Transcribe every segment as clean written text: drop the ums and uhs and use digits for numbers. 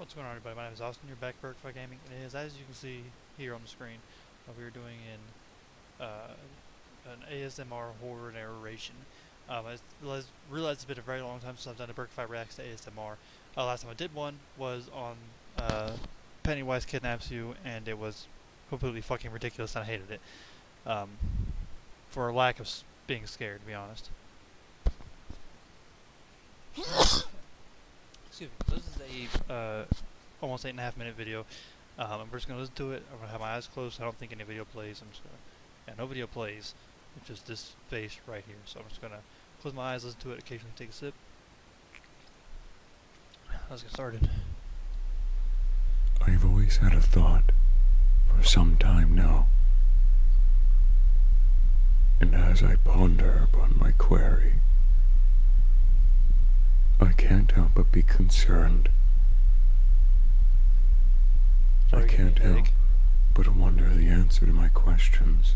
What's going on, everybody? My name is Austin. You're back at Burkify Gaming. And it is, as you can see here on the screen, we are doing an ASMR horror narration. I realized it's been a very long time since I've done a Burkify Reacts to ASMR. Last time I did one was on Pennywise Kidnaps You, and it was completely fucking ridiculous, and I hated it. For a lack of being scared, to be honest. Excuse me. This is a almost 8.5 minute video. I'm just gonna listen to it. I'm gonna have my eyes closed. I don't think any video plays. I'm just gonna, yeah, no video plays, which is this face right here. So I'm just gonna close my eyes, listen to it, occasionally take a sip. Let's get started. I've always had a thought for some time now, and as I ponder upon my query, I can't help but be concerned. I can't help but wonder the answer to my questions.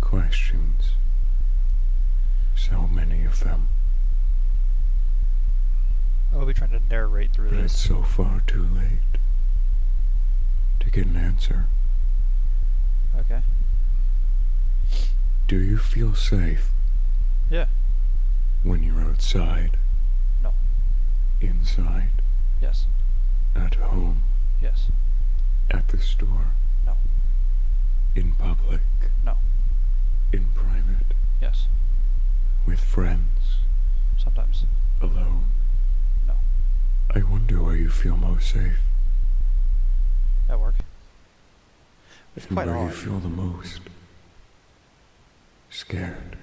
Questions. So many of them. I will be trying to narrate through But this. it's so far too late to get an answer. Okay. Do you feel safe? Yeah. When you're outside? No. Inside? Yes. At home? Yes. At the store? No. In public? No. In private? Yes. With friends? Sometimes. Alone? No. I wonder where you feel most safe. At work. It's And quite where you hard. feel the most scared.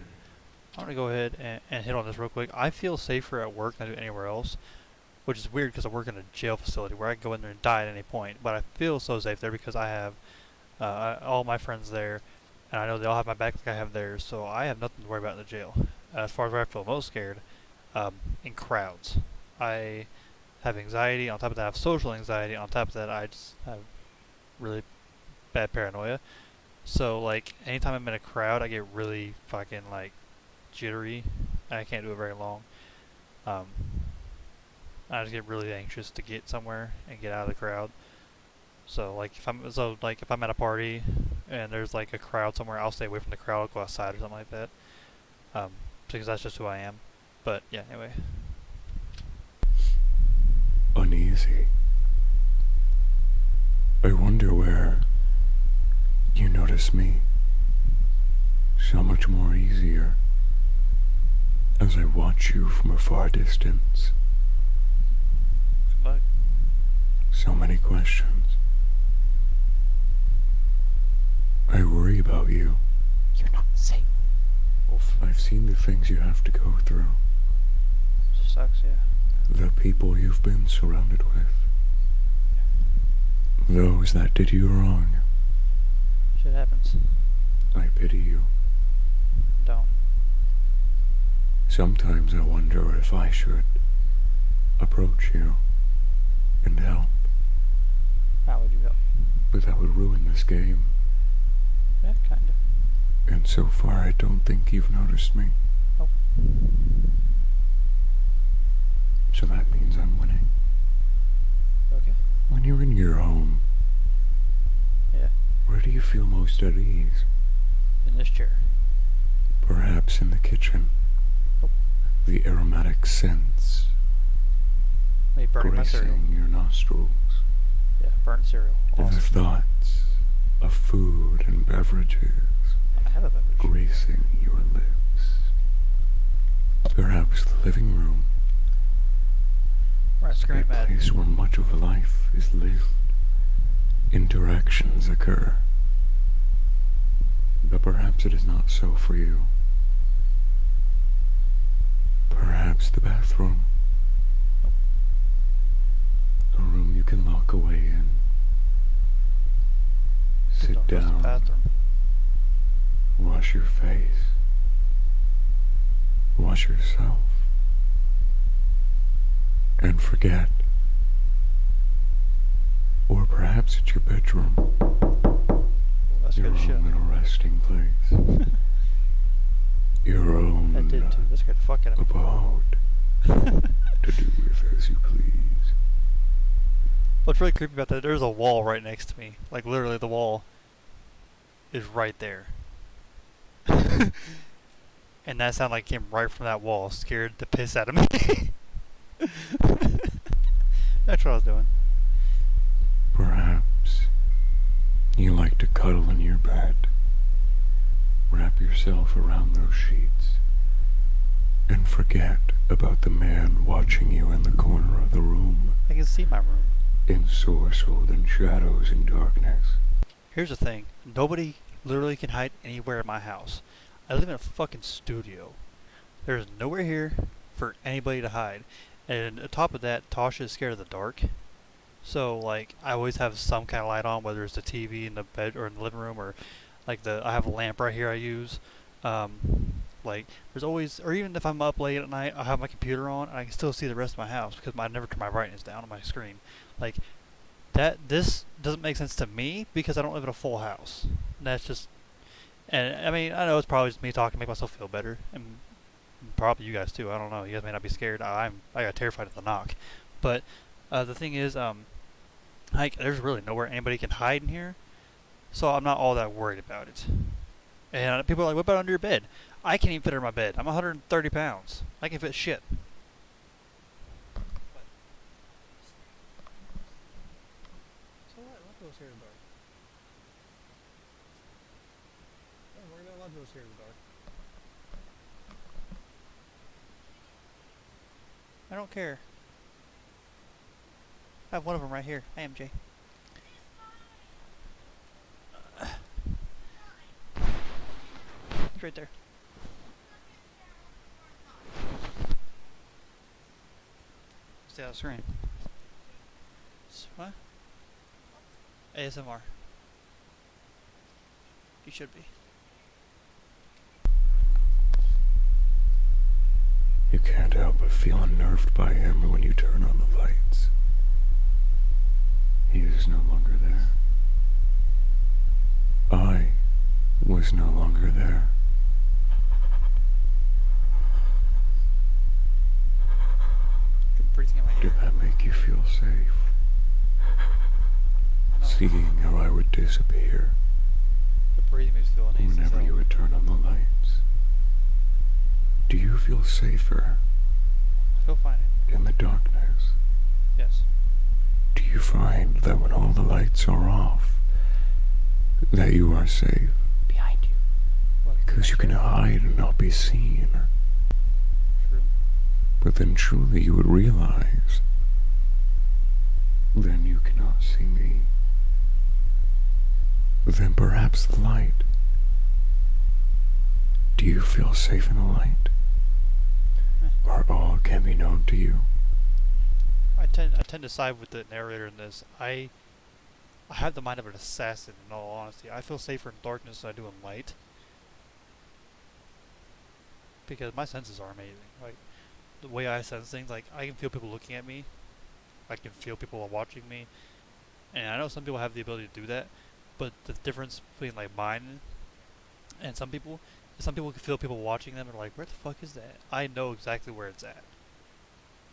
I'm gonna go ahead and hit on this real quick. I feel safer at work than I do anywhere else, which is weird because I work in a jail facility where I can go in there and die at any point. But I feel so safe there because I have all my friends there, and I know they all have my back like I have theirs, so I have nothing to worry about in the jail. As far as where I feel most scared, in crowds. I have anxiety. On top of that, I have social anxiety. On top of that, I just have really bad paranoia. So, like, anytime I'm in a crowd, I get really fucking, like, jittery, and I can't do it very long. I just get really anxious to get somewhere and get out of the crowd. So like if I'm at a party and there's like a crowd somewhere, I'll stay away from the crowd. I'll go outside or something like that. Because that's just who I am. But yeah, anyway. Uneasy. I wonder where you notice me so much more easier as I watch you from a far distance. But So many questions. I worry about you. you're not safe. Oof. I've seen the things you have to go through, Sucks, yeah. the people you've been surrounded with, those that did you wrong. Shit happens. I pity you. Don't. Sometimes I wonder if I should approach you and help, How would you help? but that would ruin this game. Yeah, kinda. And so far I don't think you've noticed me. Nope. So that means I'm winning. Okay. When you're in your home, Yeah. where do you feel most at ease? In this chair. Perhaps in the kitchen. Nope. The aromatic scents Me burning my cereal. gracing your nostrils. Yeah, burnt cereal. And the Awesome. thoughts of food and beverages I have a beverage. gracing your lips. Perhaps the living room, Right, a scream at place where much of life is lived. Interactions occur. But perhaps it is not so for you. Perhaps the bathroom. A room you can lock away in. Sit Don't trust the down, bathroom. wash your face, wash yourself, and forget. Or perhaps it's your bedroom, Well, that's your good shit. own little resting place, your own That did too. That's good. Fuck it. abode to do with as you please. What's really creepy about that? There's a wall right next to me. Like literally, the wall is right there. And that sound like came right from that wall. Scared the piss out of me. That's what I was doing. Perhaps you like to cuddle in your bed, wrap yourself around those sheets, and forget about the man watching you in the corner of the room, I can see my room. ensorcelled in shadows and darkness. Here's the thing. Nobody literally can hide anywhere in my house. I live in a fucking studio. There's nowhere here for anybody to hide. And on top of that, Tasha is scared of the dark. So like I always have some kind of light on, whether it's the TV in the bed or in the living room, or like I have a lamp right here I use. Like there's always, or even if I'm up late at night, I have my computer on and I can still see the rest of my house because I never turn my brightness down on my screen. Like this doesn't make sense to me because I don't live in a full house. And that's just, and I mean I know it's probably just me talking to make myself feel better, and probably you guys too. I don't know. You guys may not be scared. I got terrified of the knock, but the thing is, like there's really nowhere anybody can hide in here, so I'm not all that worried about it. And people are like, "What about under your bed?" I can't even fit under my bed. I'm 130 pounds. I can fit shit. So what? Let those here in the dark. Yeah, we're gonna let those here in the dark. I don't care. I have one of them right here. I am Jay. It's right there. Stay out of the screen. What? ASMR. You should be. You can't help but feel unnerved by him when you turn on the lights. He is no longer there. I was no longer there. Breathing in my ear. Did that make you feel safe? No. Seeing how I would disappear The breathing makes me feel uneasy. whenever you would turn on the lights. Do you feel safer I feel fine. in the darkness? Yes. Do you find that when all the lights are off, that you are safe? Behind you. What? Because you can hide and not be seen. True. But then truly you would realize, then you cannot see me. Then perhaps the light. Do you feel safe in the light? Or all can be known to you? I tend to side with the narrator in this. I have the mind of an assassin, in all honesty. I feel safer in darkness than I do in light. Because my senses are amazing. Like, the way I sense things, like, I can feel people looking at me. I can feel people watching me. And I know some people have the ability to do that. But the difference between, like, mine and some people can feel people watching them and are like, where the fuck is that? I know exactly where it's at.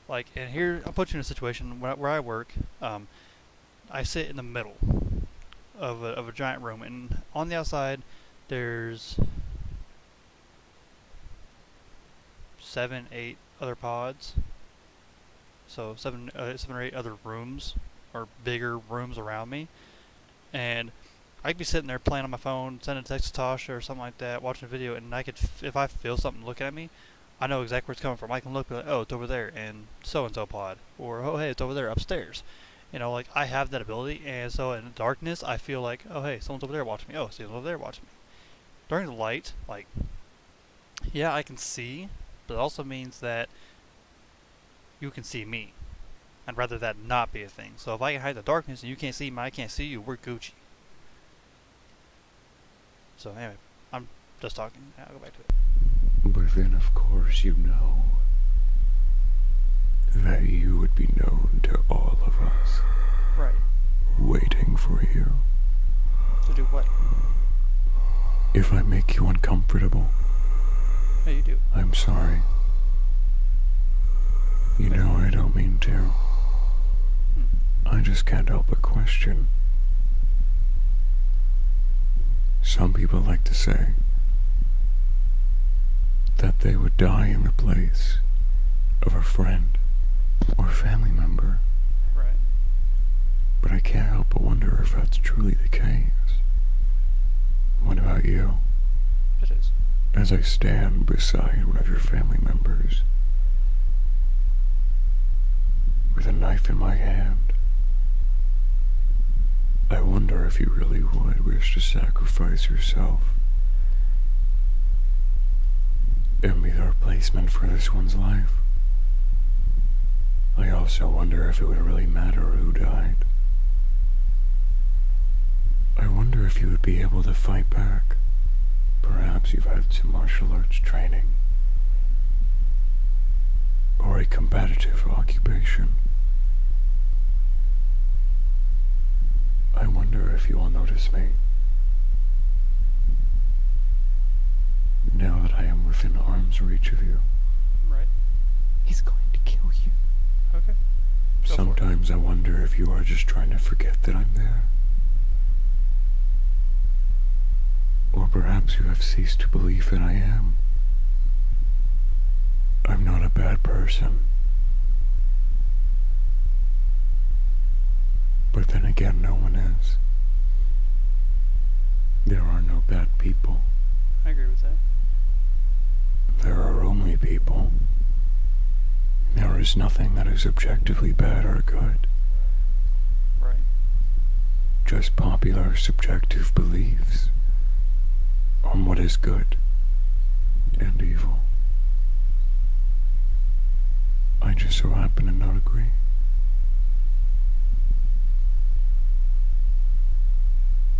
Like, and here, I'll put you in a situation where I work. I sit in the middle of a giant room, and on the outside, there's 7, 8 other pods. So 7 or 8 other rooms, or bigger rooms around me. And I could be sitting there playing on my phone, sending a text to Tasha or something like that, watching a video, and I could, if I feel something looking at me, I know exactly where it's coming from. I can look and be like, oh, it's over there in so-and-so pod. Or, oh, hey, it's over there upstairs. You know, like, I have that ability, and so in the darkness, I feel like, oh, hey, someone's over there watching me. Oh, someone's over there watching me. During the light, like, yeah, I can see, but it also means that you can see me. I'd rather that not be a thing. So if I can hide the darkness and you can't see me, I can't see you, we're Gucci. So anyway, I'm just talking. I'll go back to it. But then of course you know that you would be known to all of us. Right. Waiting for you. To do what? If I make you uncomfortable, No, you do. I'm sorry. You know I don't mean to. I just can't help but question. Some people like to say that they would die in the place of a friend or family member. Right. But I can't help but wonder if that's truly the case. What about you? It is. As I stand beside one of your family members, with a knife in my hand, I wonder if you really would wish to sacrifice yourself and be the replacement for this one's life. I also wonder if it would really matter who died. I wonder if you would be able to fight back. Perhaps you've had some martial arts training, or a combative occupation. I wonder if you will notice me now that I am within arm's reach of you. Right. He's going to kill you. Okay. Go for it. Sometimes I wonder if you are just trying to forget that I'm there. Or perhaps you have ceased to believe that I am. I'm not a bad person. But then again, no one is. There are no bad people. I agree with that. There are only people. There is nothing that is objectively bad or good. Right. Just popular subjective beliefs on what is good and evil. I just so happen to not agree.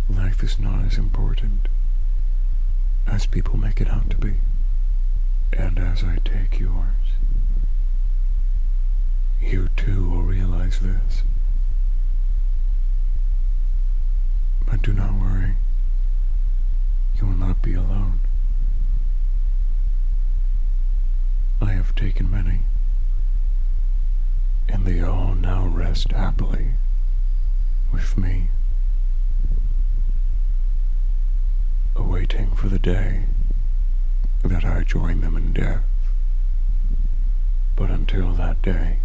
Life is not as important as people make it out to be. And as I take yours, you too will realize this. But do not worry. You will not be alone. I have taken many, and they all now rest happily with me, awaiting for the day that I join them in death. But until that day,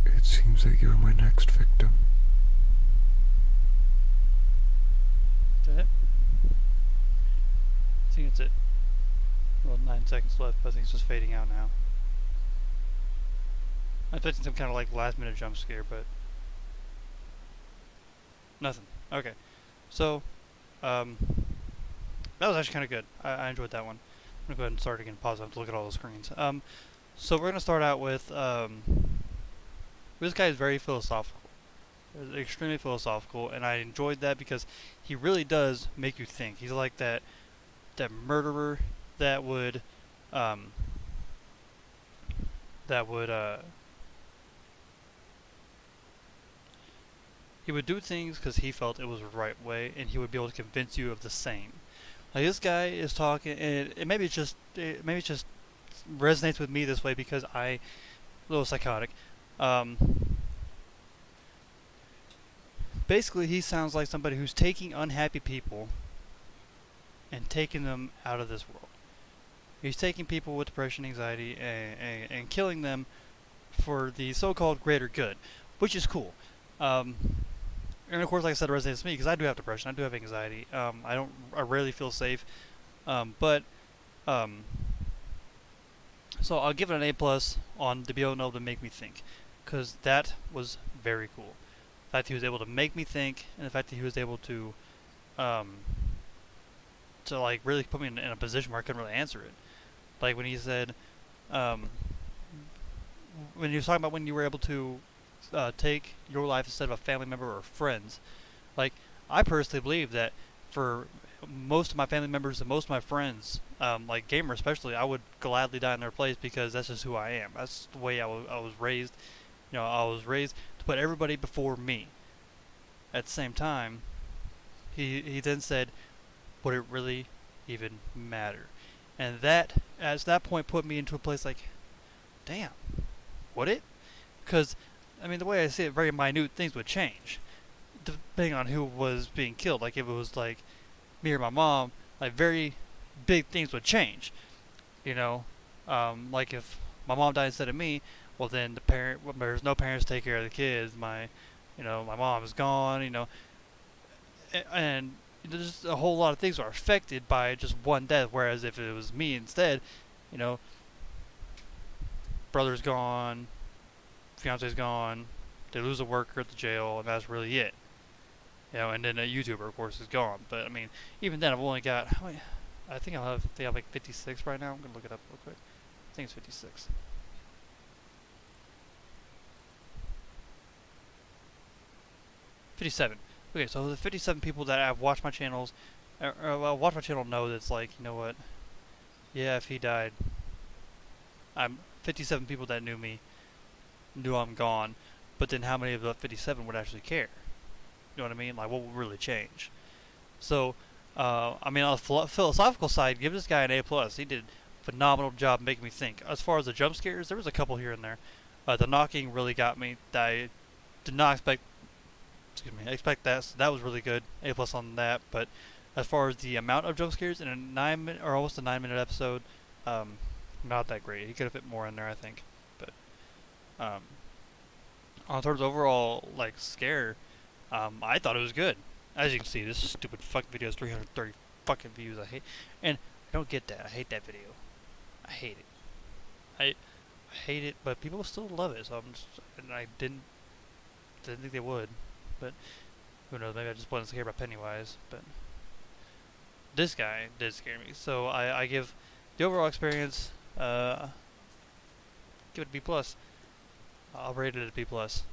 it seems that you're my next victim. Is that it? I think it's it. Well, 9 seconds left, but I think it's just fading out now. I'm expecting some kind of like last minute jump scare, but nothing. Okay. So, that was actually kind of good. I enjoyed that one. I'm gonna go ahead and start again. Pause. I have to look at all the screens. So we're gonna start out with this guy is very philosophical. Extremely philosophical, and I enjoyed that because he really does make you think. He's like that murderer that would he would do things because he felt it was the right way, and he would be able to convince you of the same. Like this guy is talking, and maybe it just resonates with me this way because I'm a little psychotic. Basically, he sounds like somebody who's taking unhappy people and taking them out of this world. He's taking people with depression, anxiety, and killing them for the so-called greater good, which is cool. And of course, like I said, it resonates with me because I do have depression, I do have anxiety. I rarely feel safe. So I'll give it an A+ on to be able to make me think, because that was very cool. The fact that he was able to make me think, and the fact that he was able to like really put me in a position where I couldn't really answer it. Like when he said, when he was talking about when you were able to take your life instead of a family member or friends. Like, I personally believe that for most of my family members and most of my friends, like gamer especially, I would gladly die in their place because that's just who I am. That's the way I was raised. I was raised to put everybody before me. At the same time, he then said, would it really even matter? And that, at that point, put me into a place like, damn, would it? Because I mean, the way I see it, very minute things would change depending on who was being killed. Like if it was like me or my mom, like very big things would change. You know, like if my mom died instead of me, well then well, there's no parents to take care of the kids. My mom is gone. And there's a whole lot of things are affected by just one death. Whereas if it was me instead, you know, brother's gone, fiance's gone, they lose a worker at the jail, and that's really it. And then a YouTuber, of course, is gone. But I mean, even then, I've only got how many? I think they have like 56 right now. I'm gonna look it up real quick. I think it's 56. 57. Okay, so the 57 people that have watched my channels, watch my channel know that it's like, you know what? Yeah, if he died, 57 people that knew me knew I'm gone. But then how many of the 57 would actually care? You know what I mean? Like, what would really change? So, I mean, on the philosophical side, give this guy an A+. He did a phenomenal job making me think. As far as the jump scares, there was a couple here and there. The knocking really got me. I did not expect. Excuse me. I expect that. So that was really good. A+ on that. But as far as the amount of jump scares in a 9-minute or almost a 9-minute episode, not that great. He could have fit more in there, I think. But on terms of overall like scare, I thought it was good. As you can see, this stupid fucking video has 330 fucking views. And I don't get that. I hate that video. I hate it. I hate it, but people still love it. So and I didn't think they would, but who knows? Maybe I just wasn't scared about Pennywise. But this guy did scare me. So I give the overall experience, give it a B+. I'll rate it a B+.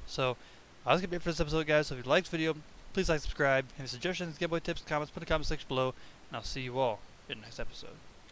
So that's gonna be it for this episode, guys. So if you liked the video, please like, subscribe. Any suggestions, giveaway tips, comments, put in the comment section below, and I'll see you all in the next episode.